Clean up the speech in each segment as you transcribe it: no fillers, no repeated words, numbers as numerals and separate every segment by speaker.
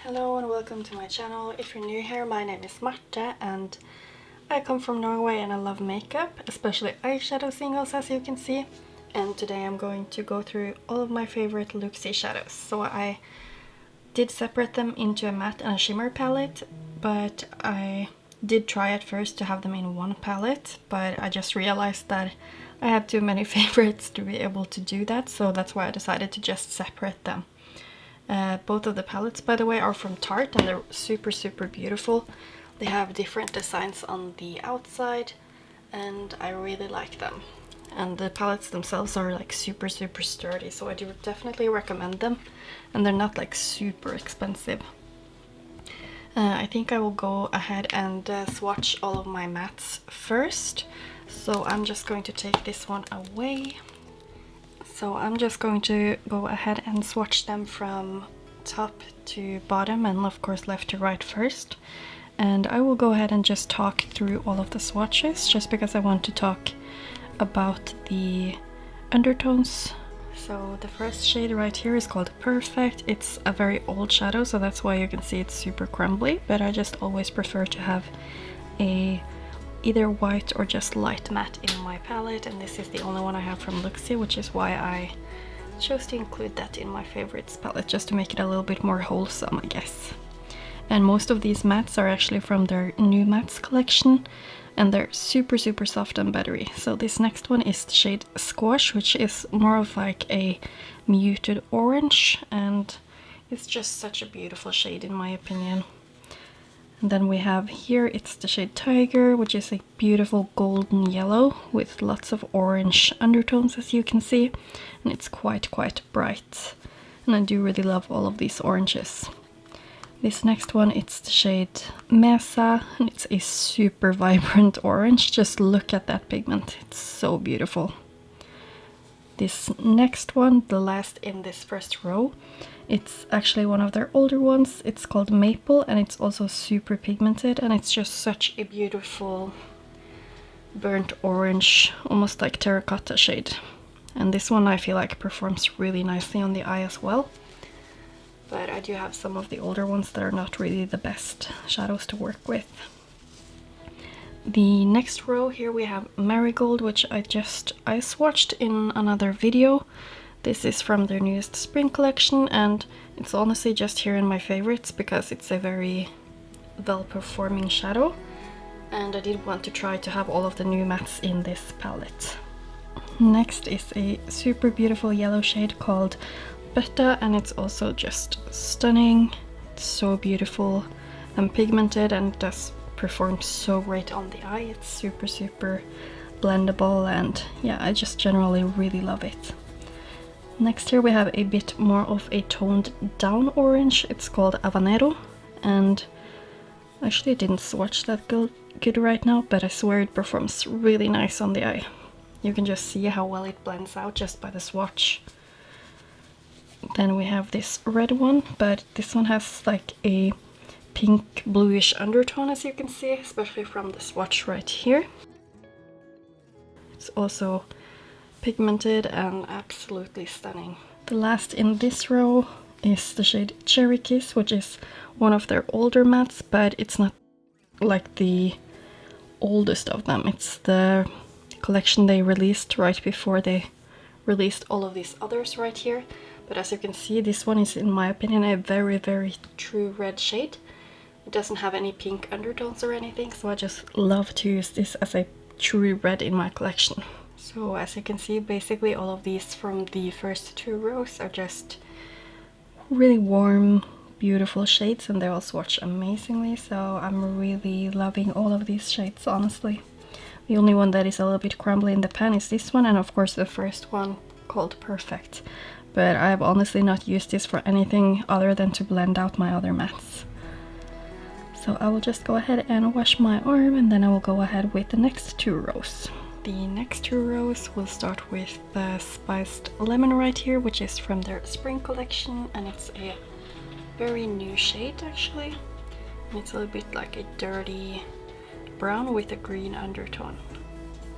Speaker 1: Hello and welcome to my channel. If you're new here, my name is Marte and I come from Norway and I love makeup, especially eyeshadow singles as you can see. And today I'm going to go through all of my favorite Looxi shadows. So I did separate them into a matte and a shimmer palette, but I did try at first to have them in one palette, but I just realized that I had too many favorites to be able to do that, so that's why I decided to just separate them. Both of the palettes, by the way, are from Tarte and they're super beautiful. They have different designs on the outside and I really like them. And the palettes themselves are like super sturdy, so I do definitely recommend them. And they're not like super expensive. I think I will go ahead and swatch all of my mattes first. So I'm just going to take this one away. So I'm just going to go ahead and swatch them from top to bottom and of course left to right first. And I will go ahead and just talk through all of the swatches just because I want to talk about the undertones. So the first shade right here is called Perfect. It's a very old shadow, so that's why you can see it's super crumbly, but I just always prefer to have a either white or just light matte in my palette, and this is the only one I have from Looxi, which is why I chose to include that in my favorites palette, just to make it a little bit more wholesome, I guess. And most of these mattes are actually from their new mattes collection, and they're super soft and buttery. So this next one is the shade Squash, which is more of like a muted orange, and it's just such a beautiful shade in my opinion. And then we have here, it's the shade Tiger, which is a beautiful golden yellow with lots of orange undertones, as you can see. And it's quite bright. And I do really love all of these oranges. This next one, it's the shade Mesa, and it's a super vibrant orange. Just look at that pigment, it's so beautiful. This next one, the last in this first row, it's actually one of their older ones. It's called Maple and it's also super pigmented, and it's just such a beautiful burnt orange, almost like terracotta shade. And this one I feel like performs really nicely on the eye as well. But I do have some of the older ones that are not really the best shadows to work with. The next row here we have Marigold, which I swatched in another video. This is from their newest spring collection, and it's honestly just here in my favorites because it's a very well-performing shadow. And I did want to try to have all of the new mattes in this palette. Next is a super beautiful yellow shade called Buttah, and it's also just stunning. It's so beautiful and pigmented, and it does perform so great on the eye. It's super blendable, and yeah, I just generally really love it. Next here we have a bit more of a toned down orange. It's called Habanero, and actually I didn't swatch that good right now, but I swear it performs really nice on the eye. You can just see how well it blends out just by the swatch. Then we have this red one, but this one has like a pink bluish undertone, as you can see, especially from the swatch right here. It's also pigmented and absolutely stunning. The last in this row is the shade Cherry Kiss, which is one of their older mattes, but it's not like the oldest of them. It's the collection they released right before they released all of these others right here. But as you can see, this one is in my opinion a very true red shade. It doesn't have any pink undertones or anything, so I just love to use this as a true red in my collection. So as you can see, basically all of these from the first two rows are just really warm, beautiful shades, and they all swatch amazingly, so I'm really loving all of these shades, honestly. The only one that is a little bit crumbly in the pan is this one, and of course the first one called Perfect. But I've honestly not used this for anything other than to blend out my other mattes. So I will just go ahead and wash my arm, and then I will go ahead with the next two rows. The next two rows will start with the Spiced Lemon right here, which is from their spring collection, and it's a very new shade actually. And it's a little bit like a dirty brown with a green undertone,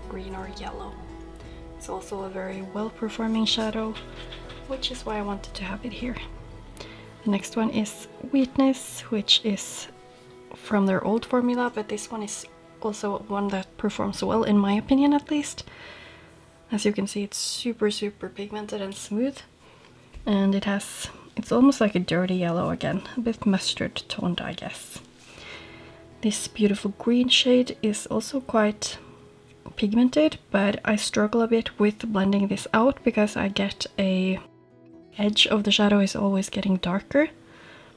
Speaker 1: green or yellow. It's also a very well-performing shadow, which is why I wanted to have it here. The next one is Weakness, which is from their old formula, but this one is also one that performs well, in my opinion at least. As you can see, it's super pigmented and smooth, and it's almost like a dirty yellow again, a bit mustard toned, I guess. This beautiful green shade is also quite pigmented, but I struggle a bit with blending this out because I get a edge of the shadow is always getting darker.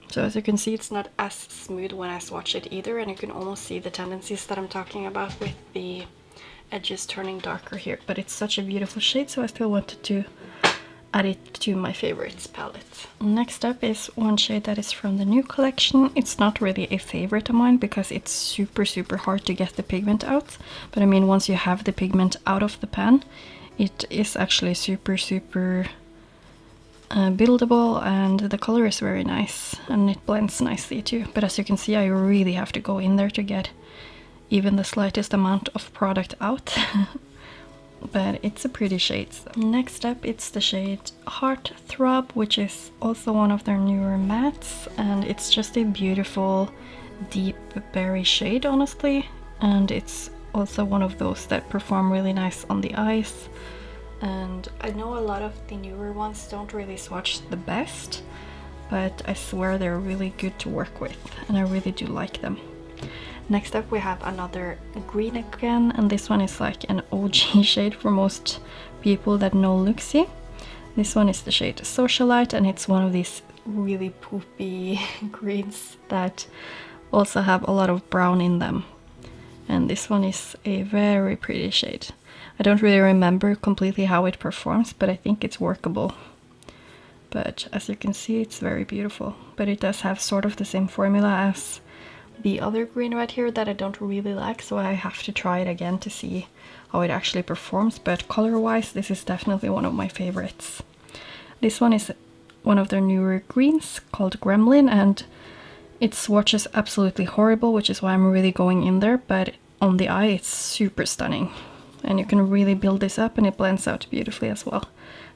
Speaker 1: So as you can see, it's not as smooth when I swatch it either, and you can almost see the tendencies that I'm talking about with the edges turning darker here. But it's such a beautiful shade, so I still wanted to add it to my favorites palette. Next up is one shade that is from the new collection. It's not really a favorite of mine because it's super hard to get the pigment out. But I mean, once you have the pigment out of the pan, it is actually super buildable, and the color is very nice and it blends nicely too. But as you can see, I really have to go in there to get even the slightest amount of product out. But it's a pretty shade. So. Next up, it's the shade Heartthrob, which is also one of their newer mattes, and it's just a beautiful deep berry shade, honestly, and it's also one of those that perform really nice on the eyes. And I know a lot of the newer ones don't really swatch the best, but I swear they're really good to work with, and I really do like them. Next up we have another green again, and this one is like an OG shade for most people that know Looxi. This one is the shade Socialite, and it's one of these really poopy greens that also have a lot of brown in them. And this one is a very pretty shade. I don't really remember completely how it performs, but I think it's workable. But as you can see, it's very beautiful. But it does have sort of the same formula as the other green right here that I don't really like, so I have to try it again to see how it actually performs. But color-wise, this is definitely one of my favorites. This one is one of their newer greens called Gremlin, and it swatches absolutely horrible, which is why I'm really going in there, but on the eye it's super stunning. And you can really build this up, and it blends out beautifully as well.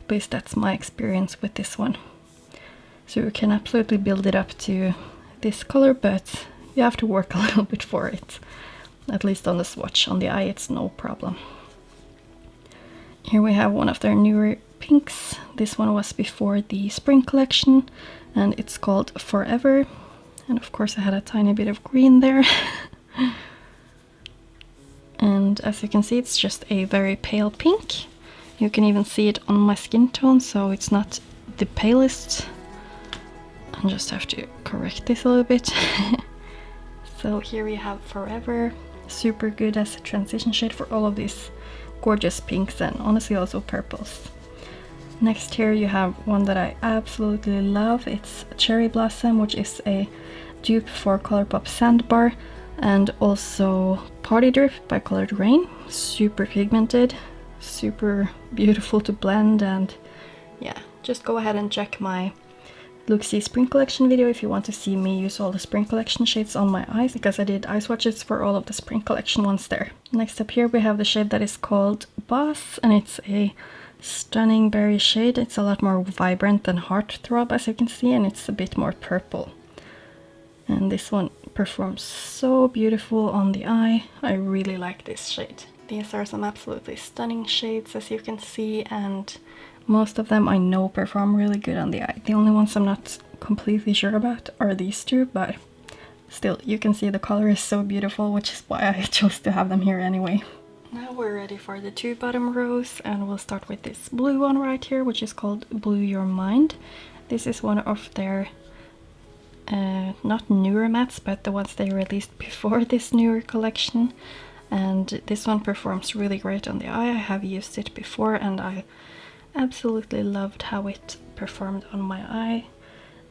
Speaker 1: At least that's my experience with this one. So you can absolutely build it up to this color, but you have to work a little bit for it. At least on the swatch. On the eye it's no problem. Here we have one of their newer pinks. This one was before the spring collection, and it's called Forever. And of course I had a tiny bit of green there. And as you can see, it's just a very pale pink. You can even see it on my skin tone, so it's not the palest. I just have to correct this a little bit. So here we have Forever, super good as a transition shade for all of these gorgeous pinks and honestly also purples. Next here you have one that I absolutely love. It's Cherry Blossom, which is a dupe for Colourpop Sandbar, and also Party Drip by Colored Rain. Super pigmented, super beautiful to blend, and yeah, just go ahead and check my Looxi Spring Collection video if you want to see me use all the Spring Collection shades on my eyes, because I did eye swatches for all of the Spring Collection ones there. Next up here we have the shade that is called Boss, and it's a stunning berry shade. It's a lot more vibrant than Heartthrob, as you can see, and it's a bit more purple. And this one performs so beautiful on the eye. I really like this shade. These are some absolutely stunning shades, as you can see, and most of them I know perform really good on the eye. The only ones I'm not completely sure about are these two, but still, you can see the color is so beautiful, which is why I chose to have them here anyway. Now we're ready for the two bottom rows, and we'll start with this blue one right here, which is called Blue Your Mind. This is one of their not newer mattes, but the ones they released before this newer collection. And this one performs really great on the eye. I have used it before and I absolutely loved how it performed on my eye.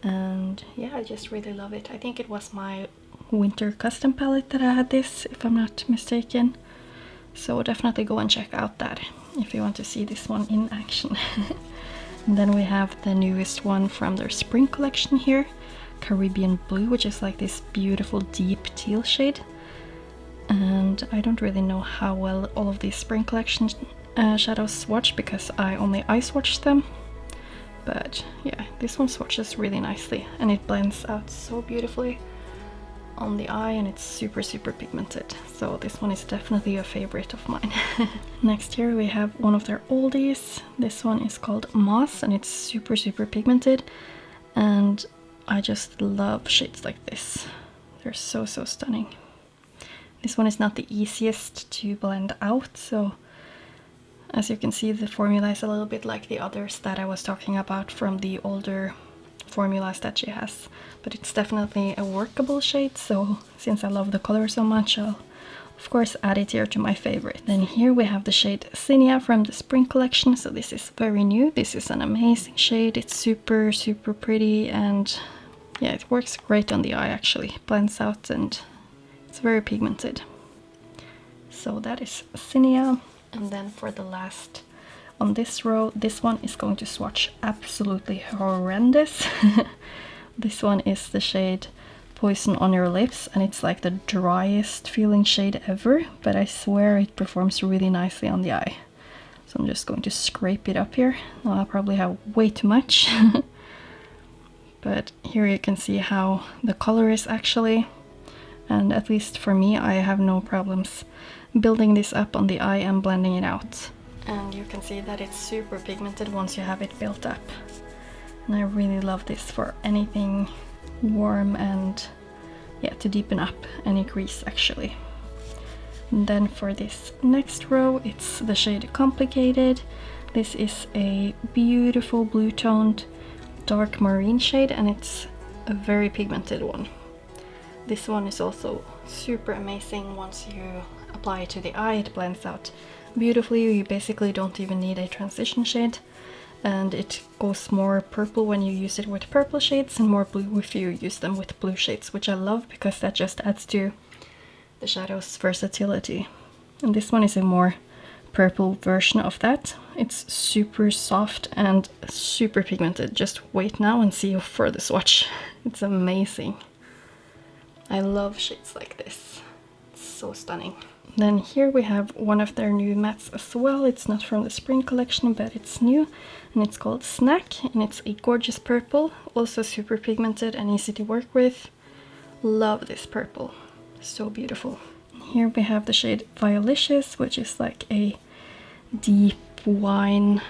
Speaker 1: And yeah, I just really love it. I think it was my winter custom palette that I had this, if I'm not mistaken. So definitely go and check out that if you want to see this one in action. And then we have the newest one from their spring collection here, Caribbean Blue, which is like this beautiful deep teal shade. And I don't really know how well all of these spring collection shadows swatch because I only eye swatched them. But yeah, this one swatches really nicely and it blends out so beautifully on the eye, and it's super pigmented, so this one is definitely a favorite of mine. Next here we have one of their oldies. This one is called Moss and it's super pigmented, and I just love shades like this. They're so stunning. This one is not the easiest to blend out, so as you can see the formula is a little bit like the others that I was talking about from the older formulas that she has, but it's definitely a workable shade, so since I love the color so much, I'll of course add it here to my favorite. Then here we have the shade Zinnia from the spring collection, so this is very new. This is an amazing shade. It's super pretty, and yeah, it works great on the eye actually. Blends out and it's very pigmented. So that is Zinnia. And then for the last on this row, this one is going to swatch absolutely horrendous. This one is the shade Poison on Your Lips, and it's like the driest feeling shade ever, but I swear it performs really nicely on the eye. So I'm just going to scrape it up here. Well, I'll probably have way too much. But here you can see how the color is actually, and at least for me, I have no problems building this up on the eye and blending it out. And you can see that it's super pigmented once you have it built up. And I really love this for anything warm and yeah, to deepen up any crease actually. And then for this next row, it's the shade Complicated. This is a beautiful blue toned dark marine shade, and it's a very pigmented one. This one is also super amazing. Once you apply it to the eye, it blends out beautifully. You basically don't even need a transition shade, and it goes more purple when you use it with purple shades and more blue if you use them with blue shades, which I love because that just adds to the shadow's versatility. And this one is a more purple version of that. It's super soft and super pigmented. Just wait now and see for the swatch. It's amazing. I love shades like this. It's so stunning. Then here we have one of their new mattes as well. It's not from the spring collection, but it's new, and it's called Snack, and it's a gorgeous purple, also super pigmented and easy to work with. Love this purple, so beautiful. Here we have the shade Violicious, which is like a deep wine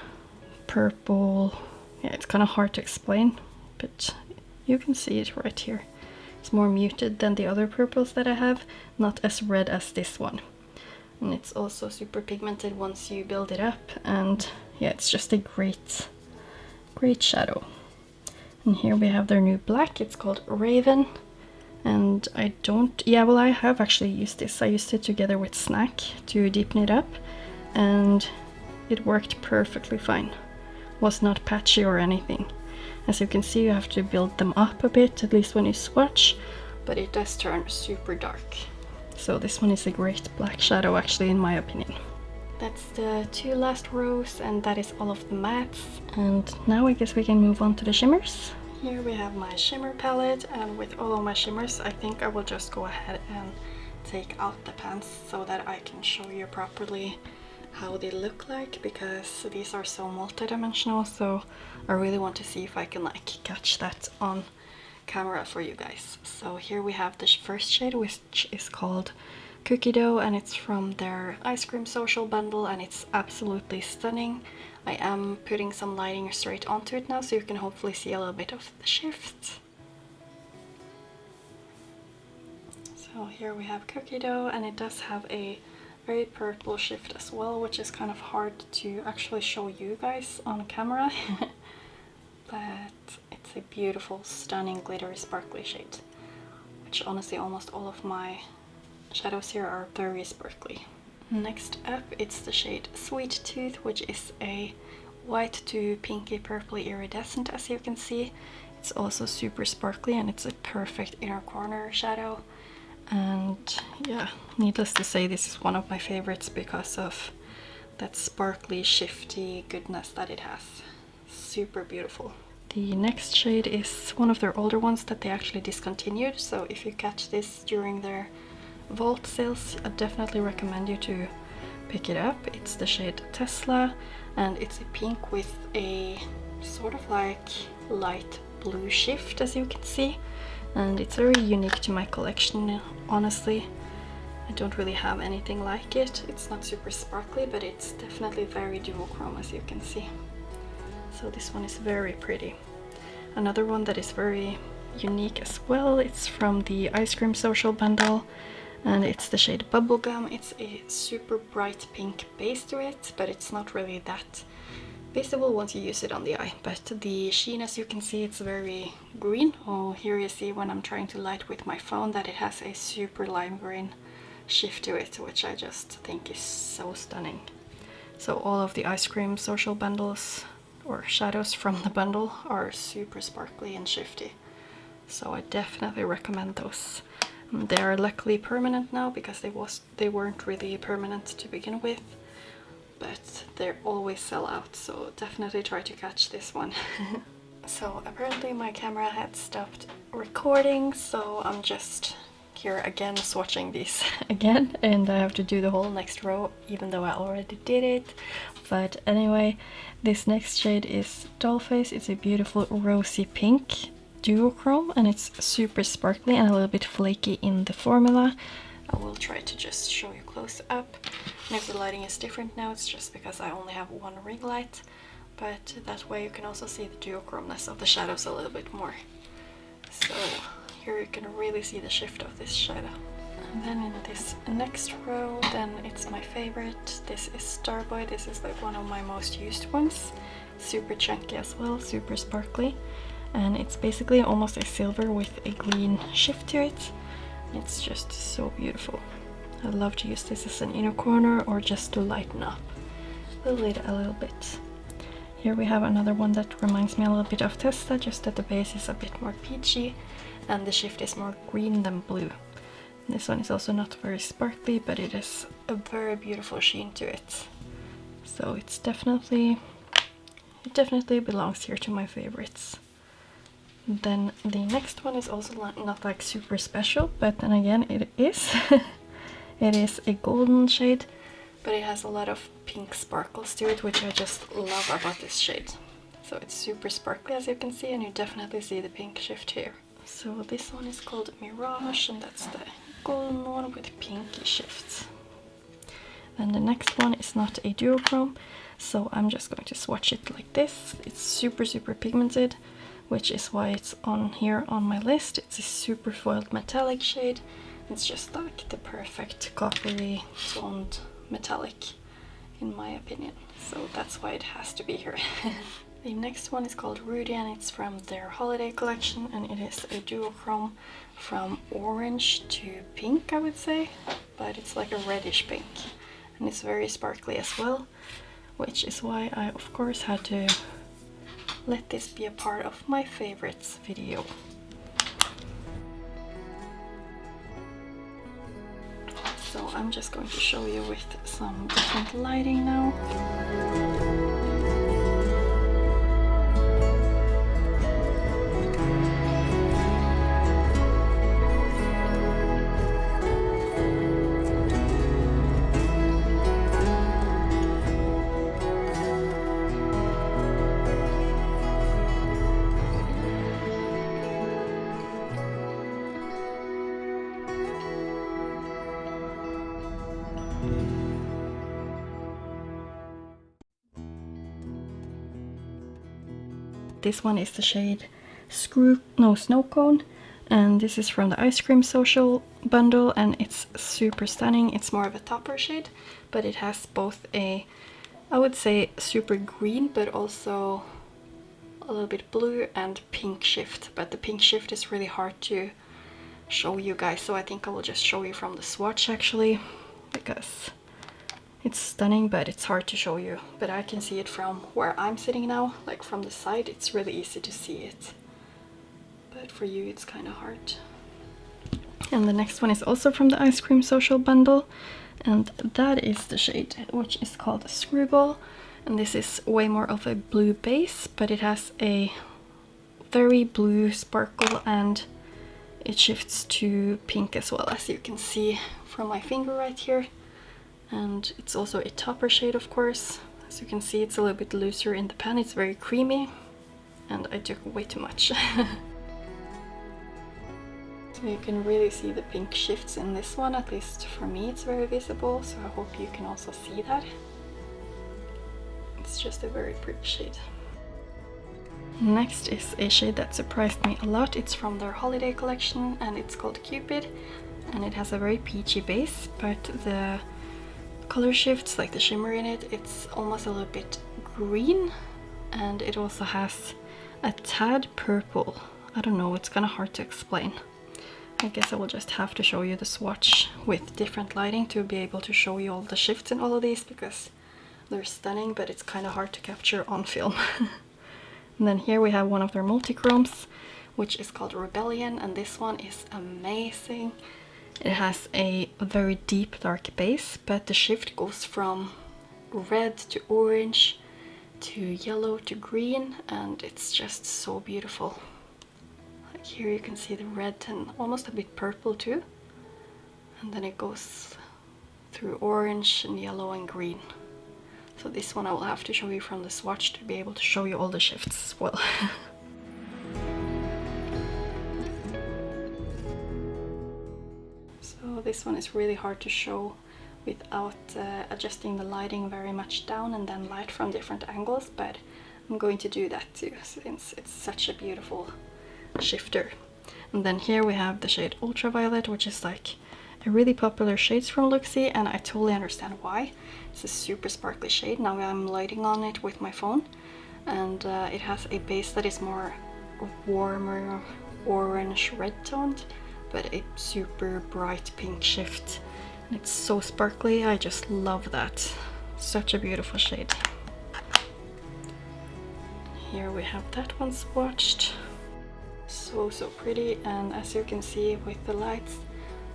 Speaker 1: purple. Yeah, it's kind of hard to explain, but you can see it right here. It's more muted than the other purples that I have, not as red as this one. And it's also super pigmented once you build it up, and yeah, it's just a great shadow. And here we have their new black. It's called Raven, and I have actually used this. I used it together with Snack to deepen it up, and it worked perfectly fine. Was not patchy or anything. As you can see, you have to build them up a bit, at least when you swatch, but it does turn super dark. So this one is a great black shadow actually, in my opinion. That's the two last rows, and that is all of the mattes. And now I guess we can move on to the shimmers. Here we have my shimmer palette, and with all of my shimmers, I think I will just go ahead and take out the pans so that I can show you properly how they look like, because these are so multi-dimensional, so I really want to see if I can like catch that on camera for you guys. So here we have the first shade, which is called Cookie Dough, and it's from their Ice Cream Social bundle, and it's absolutely stunning. I am putting some lighting straight onto it now, so you can hopefully see a little bit of the shift. So here we have Cookie Dough, and it does have a very purple shift as well, which is kind of hard to actually show you guys on camera. But it's a beautiful, stunning, glittery, sparkly shade, which honestly almost all of my shadows here are very sparkly. Next up, it's the shade Sweet Tooth, which is a white to pinky purpley iridescent, as you can see. It's also super sparkly, and it's a perfect inner corner shadow. And yeah, needless to say, this is one of my favorites because of that sparkly, shifty goodness that it has. Super beautiful. The next shade is one of their older ones that they actually discontinued, so if you catch this during their vault sales, I definitely recommend you to pick it up. It's the shade Tesla, and it's a pink with a sort of like light blue shift, as you can see, and it's very unique to my collection. Honestly, I don't really have anything like it. It's not super sparkly, but it's definitely very duochrome, as you can see. So this one is very pretty. Another one that is very unique as well, it's from the Ice Cream Social bundle, and it's the shade Bubblegum. It's a super bright pink base to it, but it's not really that visible once you use it on the eye. But the sheen, as you can see, it's very green. Oh, here you see when I'm trying to light with my phone that it has a super lime green shift to it, which I just think is so stunning. So all of the Ice Cream Social bundles, or shadows from the bundle, are super sparkly and shifty. So I definitely recommend those. They are luckily permanent now, because they weren't really permanent to begin with, but they always sell out, so definitely try to catch this one. So apparently my camera had stopped recording, so I'm just here again swatching these again, and I have to do the whole next row even though I already did it. But anyway, this next shade is Dollface. It's a beautiful rosy pink duochrome, and it's super sparkly and a little bit flaky in the formula. I will try to just show you close up, and if the lighting is different now, it's just because I only have one ring light, but that way you can also see the duochromeness of the shadows a little bit more. So here you can really see the shift of this shadow. And then in this next row, then it's my favorite. This is Starboy. This is like one of my most used ones. Super chunky as well, super sparkly. And it's basically almost a silver with a green shift to it. It's just so beautiful. I love to use this as an inner corner or just to lighten up the lid a little bit. Here we have another one that reminds me a little bit of Testa, just that the base is a bit more peachy and the shift is more green than blue. This one is also not very sparkly, but it has a very beautiful sheen to it. So it definitely belongs here to my favorites. Then the next one is also not like super special, but then again it is. It is a golden shade, but it has a lot of pink sparkles to it, which I just love about this shade. So it's super sparkly, as you can see, and you definitely see the pink shift here. So this one is called Mirage, and that's the golden one with pinky shifts. Then the next one is not a duochrome, so I'm just going to swatch it like this. It's super pigmented, which is why it's on here on my list. It's a super foiled metallic shade. It's just like the perfect coppery toned metallic in my opinion, so that's why it has to be here. The next one is called Rudy, and it's from their holiday collection, and it is a duochrome from orange to pink, I would say, but it's like a reddish pink, and it's very sparkly as well, which is why I of course had to let this be a part of my favorites video. So I'm just going to show you with some different lighting now. This one is the shade Snow Cone, and this is from the Ice Cream Social bundle, and it's super stunning. It's more of a topper shade, but it has both a, I would say, super green, but also a little bit blue and pink shift. But the pink shift is really hard to show you guys, so I think I will just show you from the swatch actually, because it's stunning, but it's hard to show you. But I can see it from where I'm sitting now, like from the side. It's really easy to see it, but for you it's kind of hard. And the next one is also from the Ice Cream Social bundle, and that is the shade which is called Screwball, and this is way more of a blue base, but it has a very blue sparkle and it shifts to pink as well, as you can see from my finger right here. And it's also a topper shade, of course. As you can see, it's a little bit looser in the pan. It's very creamy, and I took way too much. So you can really see the pink shifts in this one, at least for me it's very visible, so I hope you can also see that. It's just a very pretty shade. Next is a shade that surprised me a lot. It's from their holiday collection and it's called Cupid, and it has a very peachy base, but the color shifts, like the shimmer in it, it's almost a little bit green, and it also has a tad purple. I don't know, it's kind of hard to explain. I guess I will just have to show you the swatch with different lighting to be able to show you all the shifts in all of these, because they're stunning, but it's kind of hard to capture on film. And then here we have one of their multi-chromes, which is called Rebellion, and this one is amazing. It has a very deep dark base, but the shift goes from red to orange to yellow to green, and it's just so beautiful. Like here you can see the red and almost a bit purple too, and then it goes through orange and yellow and green. So this one I will have to show you from the swatch to be able to show you all the shifts as well. So this one is really hard to show without adjusting the lighting very much down and then light from different angles, but I'm going to do that too, since it's such a beautiful shifter. And then here we have the shade Ultraviolet, which is like a really popular shade from Looxi, and I totally understand why. It's a super sparkly shade. Now I'm lighting on it with my phone, and it has a base that is more warmer orange red toned, but a super bright pink shift, and it's so sparkly. I just love that. Such a beautiful shade. Here we have that one swatched. So pretty, and as you can see with the lights,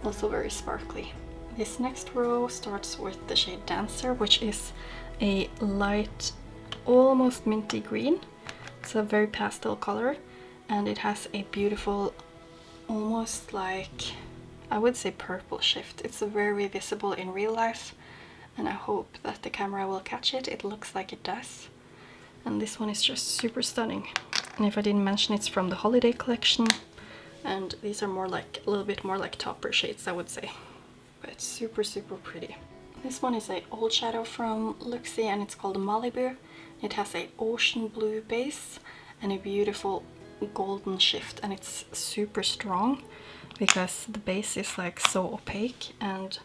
Speaker 1: also very sparkly. This next row starts with the shade Dancer, which is a light, almost minty green. It's a very pastel color, and it has a beautiful, almost like, I would say purple shift. It's very visible in real life, and I hope that the camera will catch it. It looks like it does. And this one is just super stunning. And if I didn't mention, it's from the holiday collection, and these are more like, a little bit more like topper shades, I would say. But it's super pretty. This one is a old shadow from Looxi, and it's called Malibu. It has a ocean blue base and a beautiful golden shift, and it's super strong because the base is like so opaque, and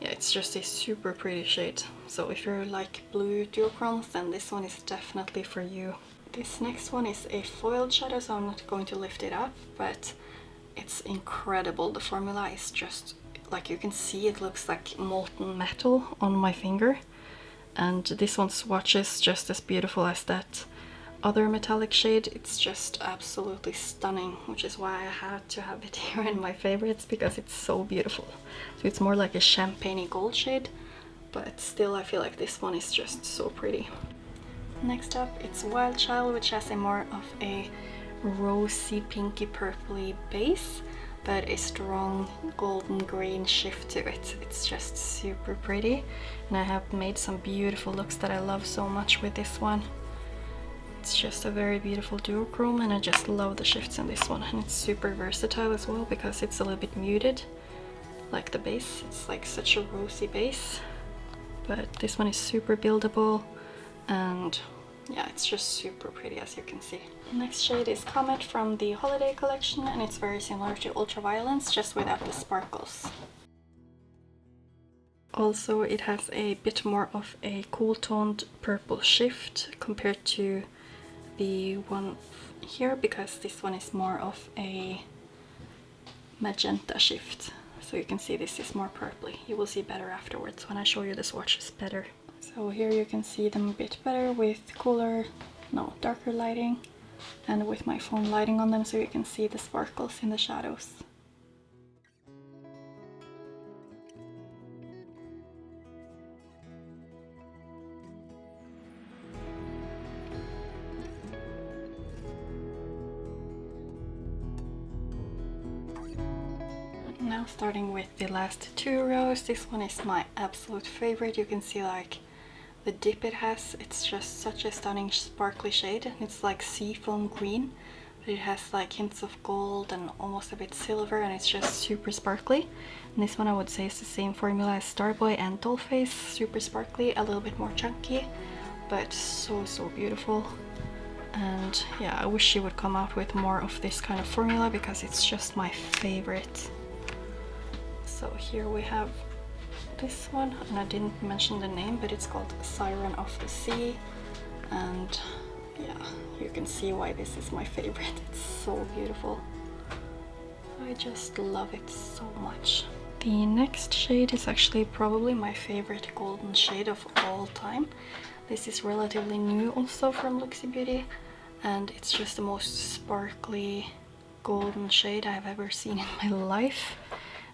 Speaker 1: yeah, it's just a super pretty shade. So if you're like blue duochromes, then this one is definitely for you. This next one is a foiled shadow, so I'm not going to lift it up, but it's incredible. The formula is just, like you can see, it looks like molten metal on my finger. And this one swatches just as beautiful as that other metallic shade. It's just absolutely stunning, which is why I had to have it here in my favorites, because it's so beautiful. So it's more like a champagne gold shade, but still I feel like this one is just so pretty. Next up, it's Wild Child, which has a more of a rosy pinky purpley base, but a strong golden green shift to it. It's just super pretty, and I have made some beautiful looks that I love so much with this one. It's just a very beautiful duochrome, and I just love the shifts in this one, and it's super versatile as well because it's a little bit muted, like the base. It's like such a rosy base, but this one is super buildable, and yeah, it's just super pretty, as you can see. Next shade is Comet from the holiday collection, and it's very similar to Ultraviolence, just without the sparkles. Also, it has a bit more of a cool toned purple shift compared to the one here, because this one is more of a magenta shift. So you can see this is more purpley. You will see better afterwards when I show you the swatches better. So here you can see them a bit better with darker lighting, and with my phone lighting on them, so you can see the sparkles in the shadows. Now starting with the last two rows, this one is my absolute favorite. You can see like the dip it has, it's just such a stunning sparkly shade. It's like seafoam green, but it has like hints of gold and almost a bit silver, and it's just super sparkly. And this one I would say is the same formula as Starboy and Dollface, super sparkly, a little bit more chunky, but so beautiful. And yeah, I wish she would come out with more of this kind of formula because it's just my favorite. So here we have this one, and I didn't mention the name, but it's called Siren of the Sea. And yeah, you can see why this is my favorite. It's so beautiful. I just love it so much. The next shade is actually probably my favorite golden shade of all time. This is relatively new also from Looxi Beauty, and it's just the most sparkly golden shade I've ever seen in my life.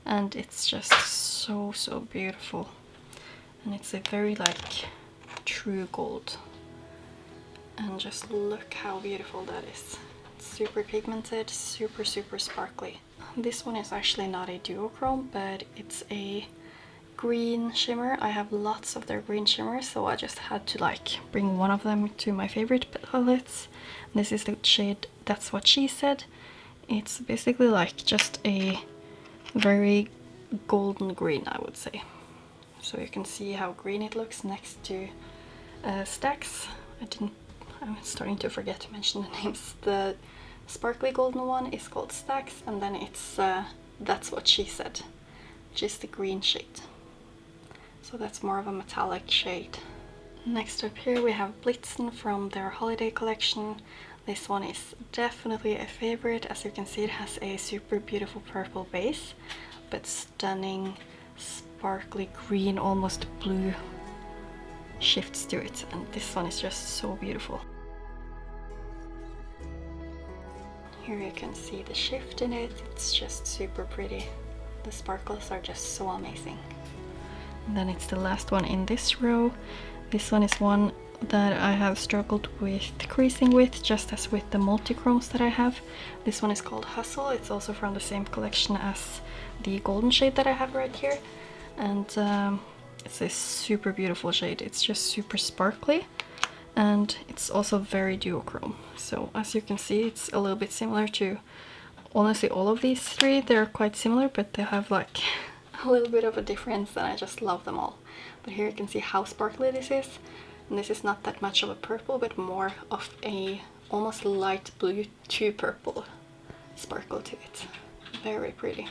Speaker 1: And it's just so beautiful. And it's a very like true gold. And just look how beautiful that is. It's super pigmented, super sparkly. This one is actually not a duochrome, but it's a green shimmer. I have lots of their green shimmers, so I just had to like bring one of them to my favorite palettes. This is the shade That's What She Said. It's basically like just a very golden green, I would say. So you can see how green it looks next to Stacks. I'm starting to forget to mention the names. The sparkly golden one is called Stacks, and then it's That's What She Said, which is the green shade. So that's more of a metallic shade. Next up here we have Blitzen from their holiday collection. This one is definitely a favorite. As you can see, it has a super beautiful purple base, but stunning sparkly green, almost blue shifts to it, and this one is just so beautiful. Here you can see the shift in it. It's just super pretty. The sparkles are just so amazing. And then it's the last one in this row. This one is one that I have struggled with creasing with, just as with the multi-chromes that I have. This one is called Hustle. It's also from the same collection as the golden shade that I have right here. And it's a super beautiful shade. It's just super sparkly, and it's also very duochrome. So as you can see, it's a little bit similar to, honestly, all of these three. They're quite similar, but they have like a little bit of a difference, and I just love them all. But here you can see how sparkly this is. And this is not that much of a purple, but more of a almost light blue to purple sparkle to it. Very pretty.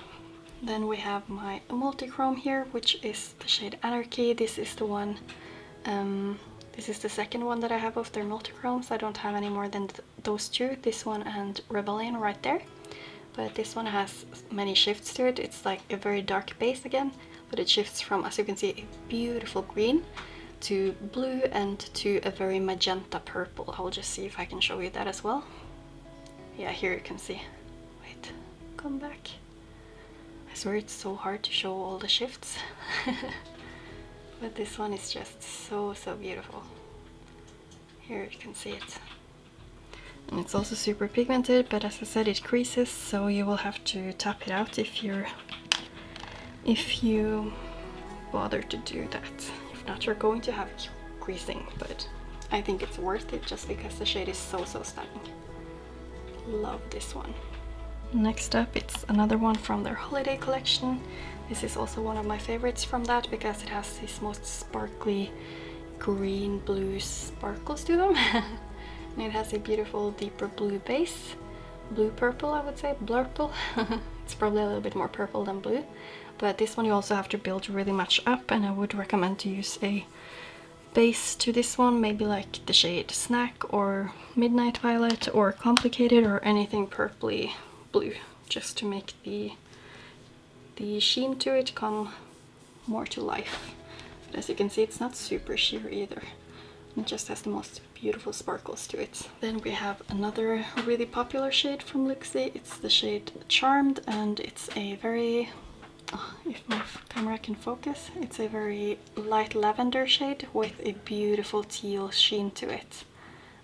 Speaker 1: Then we have my multi-chrome here, which is the shade Anarchy. This is the one, this is the second one that I have of their multi-chromes. I don't have any more than those two, this one and Rebellion right there. But this one has many shifts to it. It's like a very dark base again, but it shifts from, as you can see, a beautiful green to blue and to a very magenta purple. I'll just see if I can show you that as well. Yeah, here you can see. Wait, come back. I swear it's so hard to show all the shifts. But this one is just so beautiful. Here you can see it. And it's also super pigmented, but as I said, it creases, so you will have to tap it out if you bother to do that. If not, you're going to have creasing, but I think it's worth it just because the shade is so stunning. Love this one. Next up, it's another one from their holiday collection. This is also one of my favorites from that because it has these most sparkly green blue sparkles to them. And it has a beautiful deeper blue base. Blue purple, I would say, blurple. It's probably a little bit more purple than blue. But this one you also have to build really much up, and I would recommend to use a base to this one, maybe like the shade Snack or Midnight Violet or Complicated or anything purpley blue, just to make the sheen to it come more to life. But as you can see, it's not super sheer either. It just has the most beautiful sparkles to it. Then we have another really popular shade from Looxi. It's the shade Charmed, and it's a very, if my camera can focus, it's a very light lavender shade with a beautiful teal sheen to it.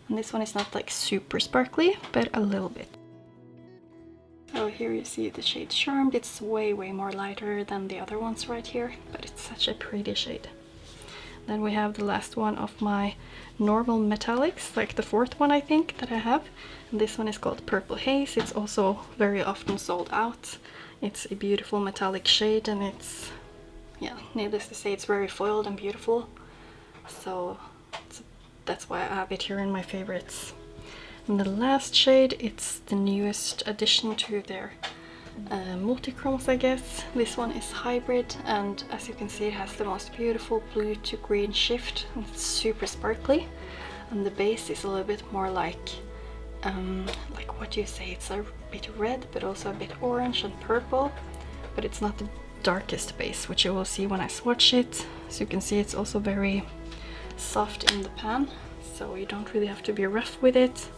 Speaker 1: And this one is not like super sparkly, but a little bit. So here you see the shade Charmed. It's way more lighter than the other ones right here, but it's such a pretty shade. Then we have the last one of my normal metallics, like the fourth one I think that I have. And this one is called Purple Haze. It's also very often sold out. It's a beautiful metallic shade, and it's, yeah, needless to say, it's very foiled and beautiful. So that's why I have it here in my favorites. And the last shade, it's the newest addition to their multi-chromes, I guess. This one is hybrid, and as you can see, it has the most beautiful blue to green shift. It's super sparkly, and the base is a little bit more like what do you say, it's a bit red but also a bit orange and purple, but it's not the darkest base, which you will see when I swatch it. So you can see it's also very soft in the pan, so you don't really have to be rough with it.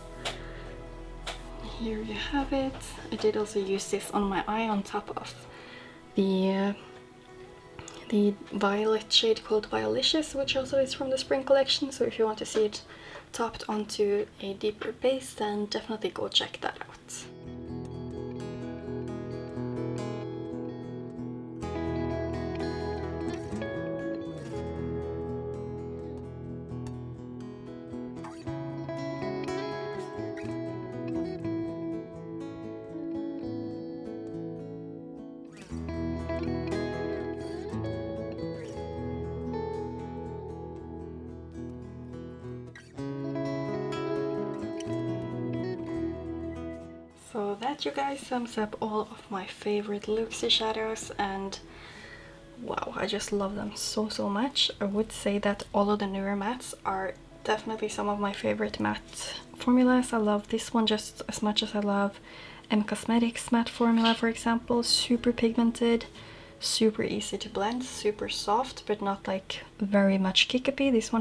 Speaker 1: Here you have it. I did also use this on my eye on top of the violet shade called Violicious, which also is from the spring collection. So if you want to see it topped onto a deeper base, then definitely go check that out. So that, you guys, sums up all of my favorite Looxi shadows, and wow, I just love them so much. I would say that all of the newer mattes are definitely some of my favorite matte formulas. I love this one just as much as I love M Cosmetics matte formula, for example. Super pigmented, super easy to blend, super soft, but not like very much kick-uppy. These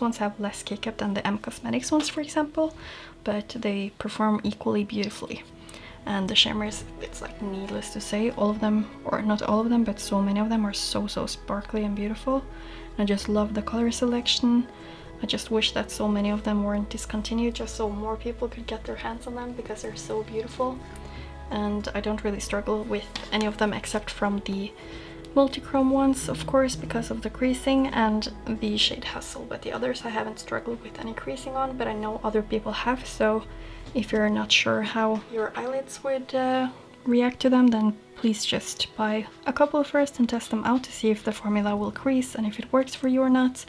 Speaker 1: ones have less kick-up than the M Cosmetics ones, for example, but they perform equally beautifully. And the shimmers, it's like needless to say, all of them, or not all of them, but so many of them are so sparkly and beautiful. I just love the color selection. I just wish that so many of them weren't discontinued, just so more people could get their hands on them, because they're so beautiful. And I don't really struggle with any of them except from the multi-chrome ones, of course, because of the creasing and the shade Hustle, but the others I haven't struggled with any creasing on, but I know other people have. So if you're not sure how your eyelids would react to them, then please just buy a couple first and test them out to see if the formula will crease and if it works for you or not.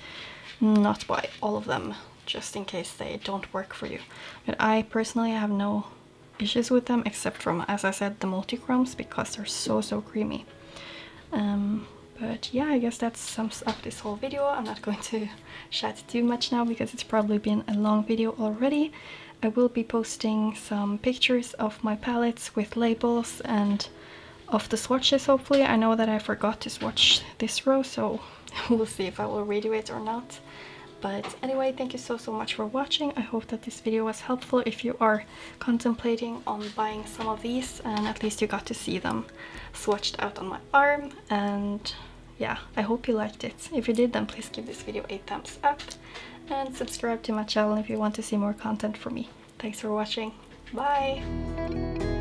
Speaker 1: Not buy all of them just in case they don't work for you. But I personally have no issues with them, except from, as I said, the multi-chromes, because they're so creamy. But yeah, I guess that sums up this whole video. I'm not going to chat too much now because it's probably been a long video already. I will be posting some pictures of my palettes with labels and of the swatches, hopefully. I know that I forgot to swatch this row, so we'll see if I will redo it or not. But anyway, thank you so much for watching. I hope that this video was helpful if you are contemplating on buying some of these, and at least you got to see them swatched out on my arm. And yeah, I hope you liked it. If you did, then please give this video a thumbs up and subscribe to my channel if you want to see more content from me. Thanks for watching. Bye!